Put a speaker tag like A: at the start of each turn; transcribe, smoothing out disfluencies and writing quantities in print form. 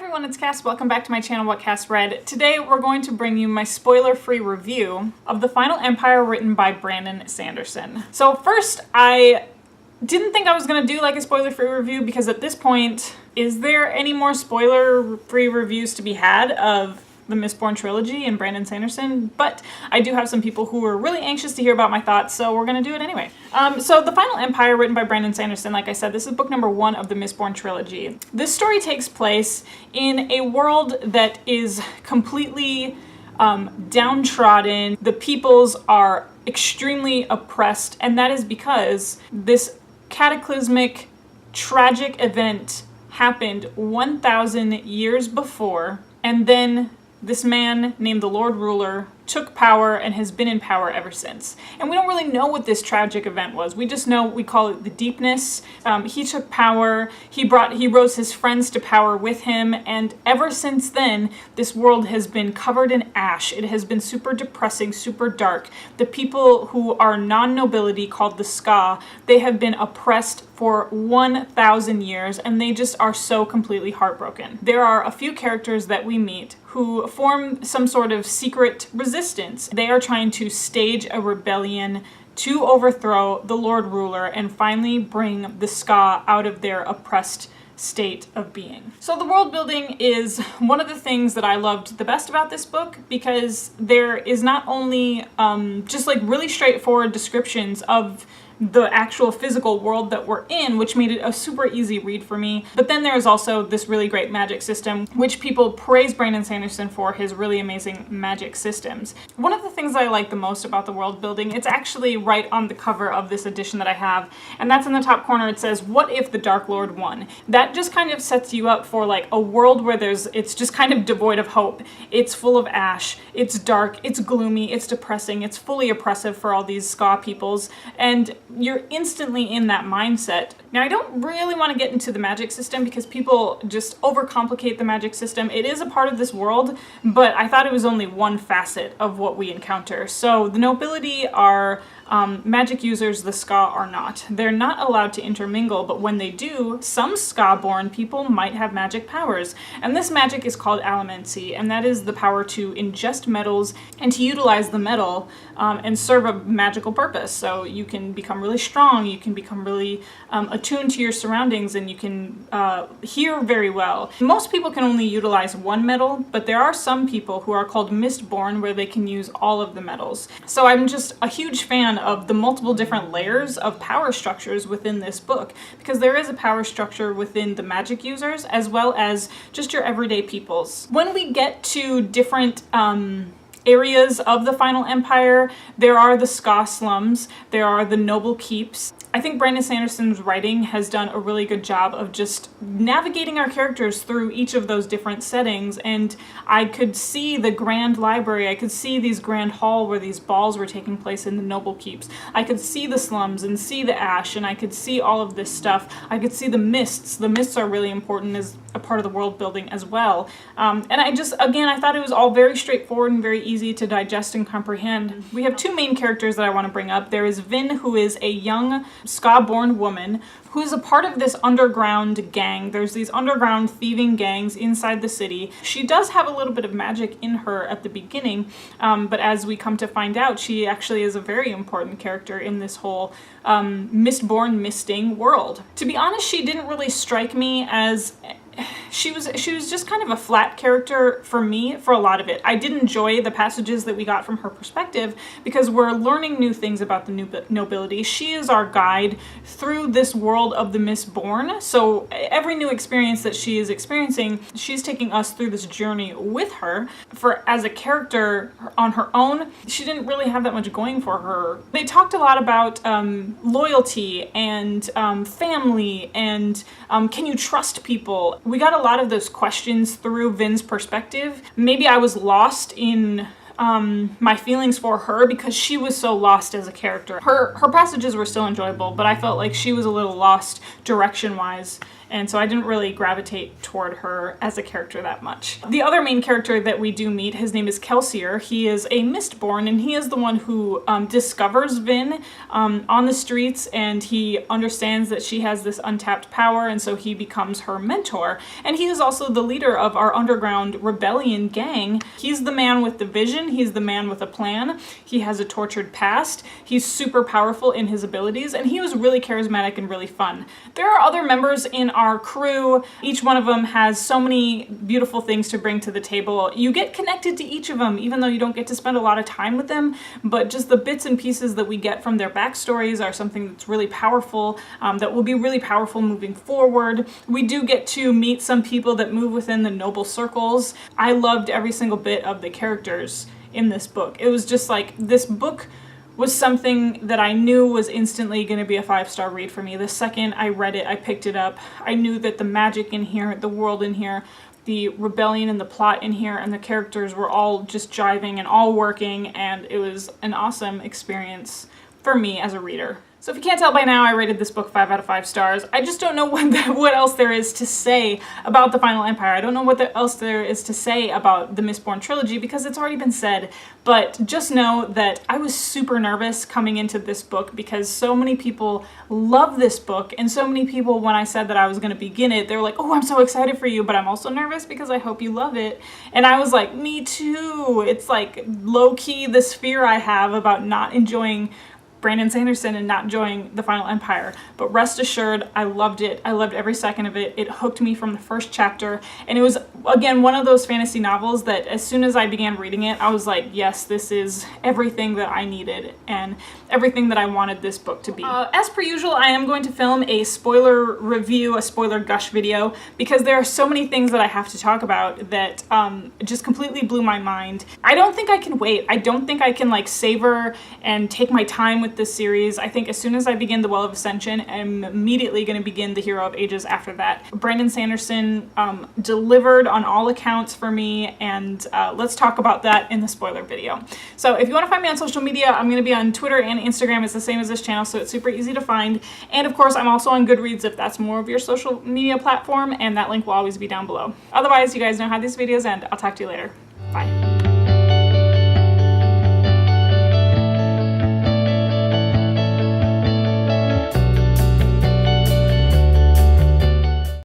A: everyone, it's Cass. Welcome back to my channel, What Cass Read. Today we're going to bring you my spoiler-free review of The Final Empire written by Brandon Sanderson. So first, I didn't think I was going to do like a spoiler-free review because at this point, is there any more spoiler-free reviews to be had of the Mistborn trilogy and Brandon Sanderson? But I do have some people who are really anxious to hear about my thoughts, so we're gonna do it anyway. So The Final Empire, written by Brandon Sanderson, like I said, this is book number 1 of the Mistborn trilogy. This story takes place in a world that is completely downtrodden. The peoples are extremely oppressed, and that is because this cataclysmic, tragic event happened 1,000 years before, and then this man named the Lord Ruler took power and has been in power ever since. And we don't really know what this tragic event was. We just know, we call it the deepness. He took power, he rose his friends to power with him, and ever since then, this world has been covered in ash. It has been super depressing, super dark. The people who are non-nobility, called the Ska, they have been oppressed for 1,000 years, and they just are so completely heartbroken. There are a few characters that we meet who form some sort of secret resistance. They are trying to stage a rebellion to overthrow the Lord Ruler and finally bring the Ska out of their oppressed state of being. So the world building is one of the things that I loved the best about this book, because there is not only just like really straightforward descriptions of the actual physical world that we're in, which made it a super easy read for me. But then there's also this really great magic system, which people praise Brandon Sanderson for his really amazing magic systems. One of the things that I like the most about the world building, it's actually right on the cover of this edition that I have, and that's in the top corner. It says, "What if the Dark Lord won?" That just kind of sets you up for like a world where it's just kind of devoid of hope. It's full of ash, it's dark, it's gloomy, it's depressing, it's fully oppressive for all these Ska peoples, and you're instantly in that mindset. Now, I don't really want to get into the magic system because people just overcomplicate the magic system. It is a part of this world, but I thought it was only one facet of what we encounter. So the nobility are magic users, the Ska are not. They're not allowed to intermingle, but when they do, some Ska-born people might have magic powers. And this magic is called allomancy, and that is the power to ingest metals and to utilize the metal and serve a magical purpose. So you can become really strong, you can become really attuned to your surroundings, and you can hear very well. Most people can only utilize one metal, but there are some people who are called Mistborn where they can use all of the metals. So I'm just a huge fan of the multiple different layers of power structures within this book, because there is a power structure within the magic users as well as just your everyday peoples. When we get to different areas of the Final Empire, there are the Ska slums, there are the noble keeps. I think Brandon Sanderson's writing has done a really good job of just navigating our characters through each of those different settings, and I could see the grand library, I could see these grand hall where these balls were taking place in the noble keeps. I could see the slums and see the ash, and I could see all of this stuff. I could see the mists. The mists are really important as a part of the world building as well. And I just, again, I thought it was all very straightforward and very easy to digest and comprehend. We have two main characters that I want to bring up. There is Vin, who is a young Ska-born woman who's a part of this underground gang. There's these underground thieving gangs inside the city. She does have a little bit of magic in her at the beginning, but as we come to find out, she actually is a very important character in this whole Mistborn misting world. To be honest, she didn't really strike me as she was just kind of a flat character for me for a lot of it. I did enjoy the passages that we got from her perspective because we're learning new things about the nobility. She is our guide through this world of the Mistborn. So every new experience that she is experiencing, she's taking us through this journey with her. For as a character on her own, she didn't really have that much going for her. They talked a lot about loyalty and family and can you trust people? We got a lot of those questions through Vin's perspective. Maybe I was lost in my feelings for her because she was so lost as a character. Her passages were still enjoyable, but I felt like she was a little lost direction-wise and so I didn't really gravitate toward her as a character that much. The other main character that we do meet, his name is Kelsier. He is a Mistborn, and he is the one who discovers Vin on the streets, and he understands that she has this untapped power, and so he becomes her mentor. And he is also the leader of our underground rebellion gang. He's the man with the vision, he's the man with a plan, he has a tortured past, he's super powerful in his abilities, and he was really charismatic and really fun. There are other members in our crew. Each one of them has so many beautiful things to bring to the table. You get connected to each of them, even though you don't get to spend a lot of time with them, but just the bits and pieces that we get from their backstories are something that's really powerful, that will be really powerful moving forward. We do get to meet some people that move within the noble circles. I loved every single bit of the characters in this book. It was just like, this book was something that I knew was instantly going to be a 5-star read for me. The second I read it, I picked it up. I knew that the magic in here, the world in here, the rebellion and the plot in here, and the characters were all just jiving and all working, and it was an awesome experience for me as a reader. So if you can't tell by now, I rated this book 5 out of 5 stars. I just don't know what else there is to say about the Final Empire. I don't know what else there is to say about the Mistborn trilogy because it's already been said. But just know that I was super nervous coming into this book because so many people love this book, and so many people, when I said that I was going to begin it, they were like, oh, I'm so excited for you, but I'm also nervous because I hope you love it. And I was like, me too. It's like low-key this fear I have about not enjoying Brandon Sanderson and not enjoying the Final Empire. But rest assured, I loved it. I loved every second of it. It hooked me from the first chapter. And it was, again, one of those fantasy novels that as soon as I began reading it, I was like, yes, this is everything that I needed and everything that I wanted this book to be. As per usual, I am going to film a spoiler review, a spoiler gush video, because there are so many things that I have to talk about that just completely blew my mind. I don't think I can wait. I don't think I can like savor and take my time with this series. I think as soon as I begin the Well of Ascension, I'm immediately going to begin the Hero of Ages after that. Brandon Sanderson delivered on all accounts for me, and let's talk about that in the spoiler video. So if you want to find me on social media, I'm going to be on Twitter and Instagram. It's the same as this channel, so it's super easy to find. And of course, I'm also on Goodreads if that's more of your social media platform, and that link will always be down below. Otherwise, you guys know how these videos end. I'll talk to you later. Bye.